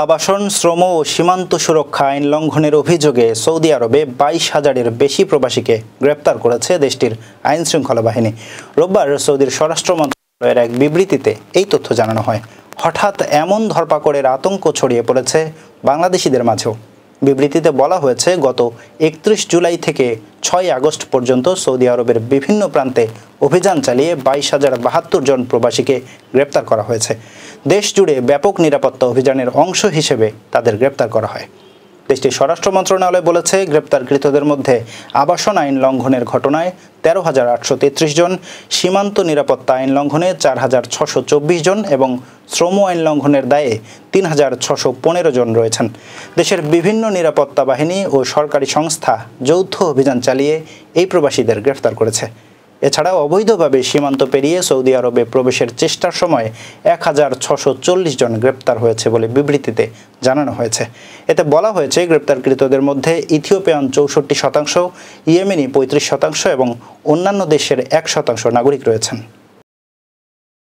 আবাসন, শ্রম ও সীমান্ত সুরক্ষা আইন লঙ্ঘনের অভিযোগে সৌদি আরবে 22,000-এর বেশি প্রবাসীকে গ্রেপ্তার করেছে দেশটির আইন শৃঙ্খলা বাহিনী। রোববার সৌদির স্বরাষ্ট্র মন্ত্রণালয়ের এক বিবৃতিতে এই তথ্য জানানো হয়। হঠাৎ এমন ধরপাকড়ের আতঙ্ক ছড়িয়ে পড়েছে বাংলাদেশিদের মাঝেও। বিবৃতিতে বলা হয়েছে, গত 31 জুলাই থেকে 6 আগস্ট পর্যন্ত সৌদি আরবের বিভিন্ন প্রান্তে অভিযান চালিয়ে 22,072 জন প্রবাসীকে গ্রেপ্তার করা হয়েছে। দেশ জুড়ে ব্যাপক নিরাপত্তা অভিযানের অংশ হিসেবে তাদের গ্রেপ্তার করা হয়। দেশটির স্বরাষ্ট্র মন্ত্রণালয় বলেছে, গ্রেপ্তারকৃতদের মধ্যে আবাসন আইন লঙ্ঘনের ঘটনায় 13,833 জন, সীমান্ত নিরাপত্তা আইন লঙ্ঘনে 4,624 জন এবং শ্রম আইন লঙ্ঘনের দায়ে 3,615 জন রয়েছেন। দেশের বিভিন্ন নিরাপত্তা বাহিনী ও সরকারি সংস্থা যৌথ অভিযান চালিয়ে এই প্রবাসীদের গ্রেফতার করেছে। এছাড়াও অবৈধভাবে সীমান্ত পেরিয়ে সৌদি আরবে প্রবেশের চেষ্টার সময় 1,640 জন গ্রেপ্তার হয়েছে বলে বিবৃতিতে জানানো হয়েছে। এতে বলা হয়েছে, গ্রেপ্তারকৃতদের মধ্যে ইথিওপিয়ান 64%, ইয়েমেনি 35% এবং অন্যান্য দেশের 1% নাগরিক রয়েছেন।